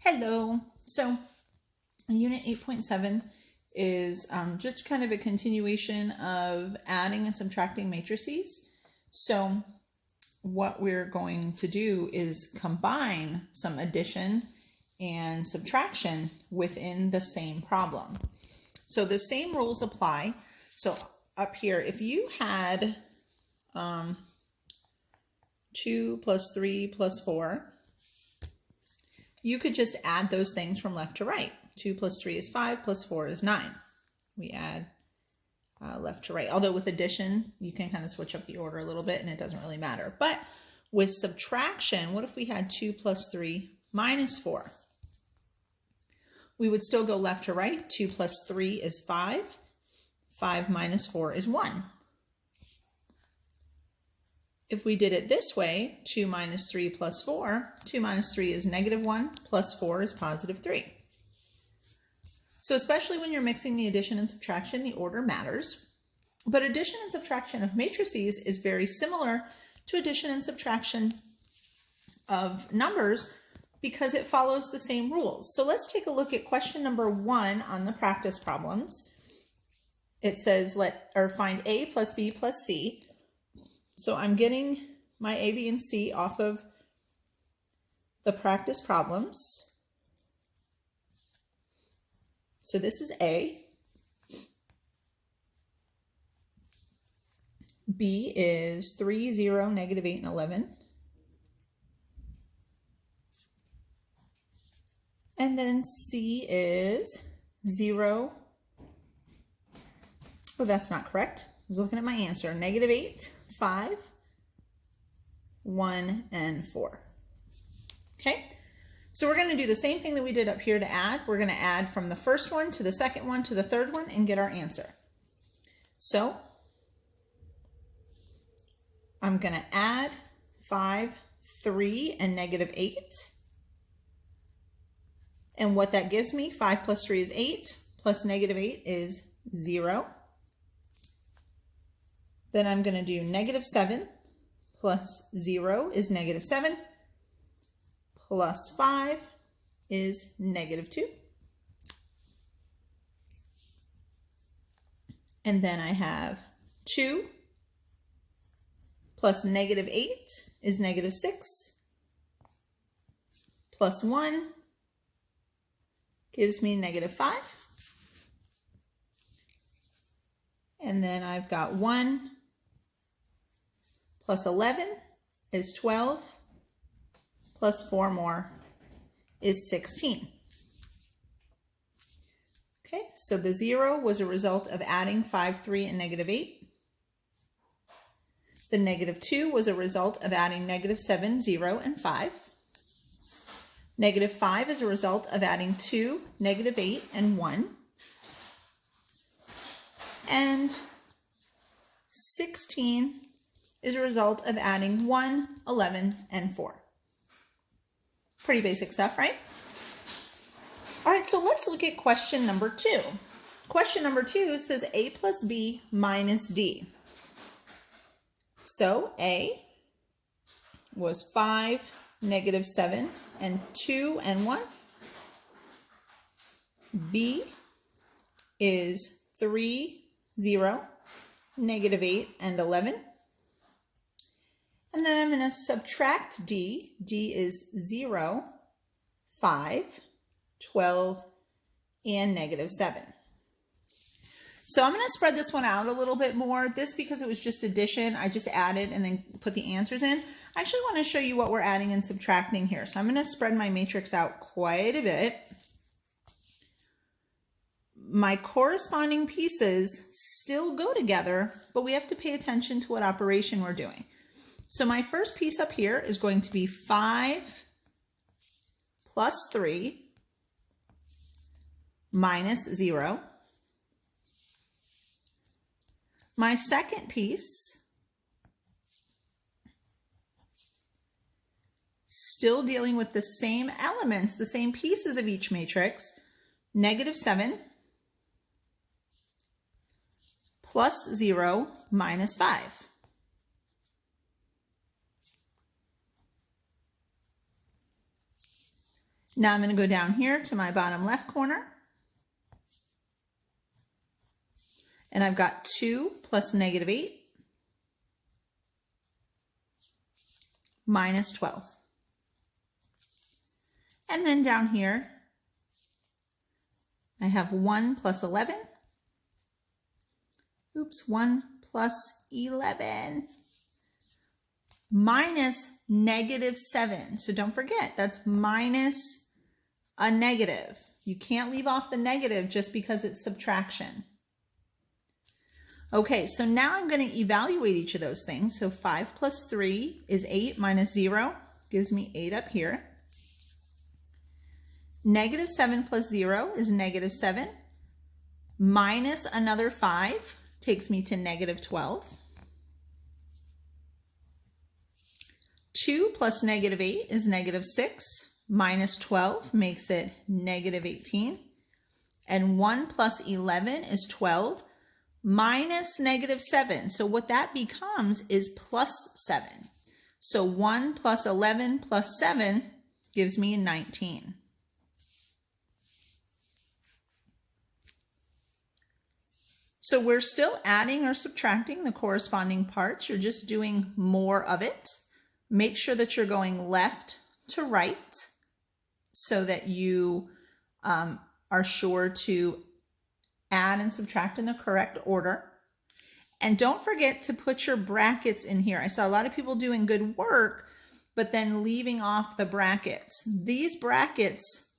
Hello. So unit 8.7 is just kind of a continuation of adding and subtracting matrices. So what we're going to do is combine some addition and subtraction within the same problem. So the same rules apply. So up here, if you had 2 plus 3 plus 4, you could just add those things from left to right. 2 plus 3 is 5, plus 4 is 9. We add left to right. Although with addition, you can kind of switch up the order a little bit and it doesn't really matter. But with subtraction, what if we had 2 plus 3 minus 4? We would still go left to right. 2 plus 3 is 5. 5 minus 4 is 1. If we did it this way, 2 minus 3 plus 4, 2 minus 3 is -1, plus 4 is +3. So especially when you're mixing the addition and subtraction, the order matters. But addition and subtraction of matrices is very similar to addition and subtraction of numbers because it follows the same rules. So let's take a look at question number 1 on the practice problems. It says find A plus B plus C. So I'm getting my A, B, and C off of the practice problems. So this is A. B is 3, 0, -8, and 11. And then C is 0. Oh, that's not correct. I was looking at my answer. -8, 5, 1, and 4. Okay, so we're going to do the same thing that we did up here to add. We're going to add from the first one to the second one to the third one and get our answer. So I'm going to add 5, 3, and -8. And what that gives me, 5 plus 3 is 8, plus -8 is 0. Then I'm going to do -7 plus 0 is -7, plus 5 is -2. And then I have 2 plus -8 is -6, plus 1 gives me -5. And then I've got 1 plus 11 is 12, plus 4 more is 16. Okay, so the 0 was a result of adding 5, 3, and -8. The -2 was a result of adding -7, 0, and 5. -5 is a result of adding 2, -8, and 1. And 16 is a result of adding 1, 11, and 4. Pretty basic stuff, right? All right, so let's look at question number 2. Question number 2 says A plus B minus D. So A was 5, -7, and 2, and 1. B is 3, 0, -8, and 11. And then I'm going to subtract D. D is 0, 5, 12, and -7. So I'm going to spread this one out a little bit more. This, because it was just addition, I just added and then put the answers in. I actually want to show you what we're adding and subtracting here. So I'm going to spread my matrix out quite a bit. My corresponding pieces still go together, but we have to pay attention to what operation we're doing. So my first piece up here is going to be 5 plus 3 minus 0. My second piece, still dealing with the same elements, the same pieces of each matrix, -7 plus 0 minus 5. Now I'm going to go down here to my bottom left corner. And I've got 2 plus negative 8 minus 12. And then down here, I have 1 plus 11. Oops, 1 plus 11 minus negative 7. So don't forget, that's minus a negative. You can't leave off the negative just because it's subtraction. Okay, so now I'm going to evaluate each of those things. So 5 plus 3 is 8 minus 0 gives me 8 up here. Negative 7 plus 0 is negative 7. Minus another 5 takes me to negative 12. 2 plus negative 8 is negative 6. Minus 12 makes it negative 18. And 1 plus 11 is 12. Minus negative 7. So what that becomes is plus 7. So 1 plus 11 plus 7 gives me 19. So we're still adding or subtracting the corresponding parts. You're just doing more of it. Make sure that you're going left to right so that you are sure to add and subtract in the correct order. And don't forget to put your brackets in here. I saw a lot of people doing good work, but then leaving off the brackets. These brackets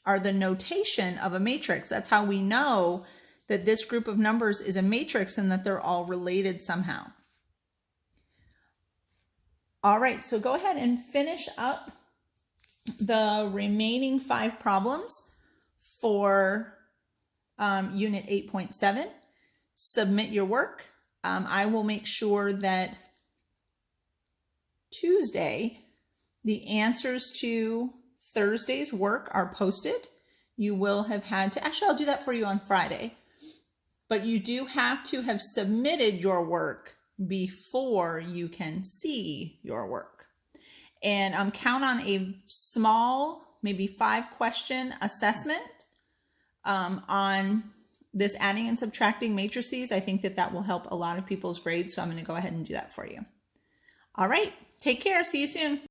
are the notation of a matrix. That's how we know that this group of numbers is a matrix and that they're all related somehow. All right, so go ahead and finish up the remaining 5 problems for Unit 8.7. Submit your work. I will make sure that Tuesday, the answers to Thursday's work are posted. You will have had to, actually I'll do that for you on Friday, but you do have to have submitted your work before you can see your work. And count on a small, maybe 5-question assessment on this adding and subtracting matrices. I think that that will help a lot of people's grades, so I'm going to go ahead and do that for you. All right, take care. See you soon.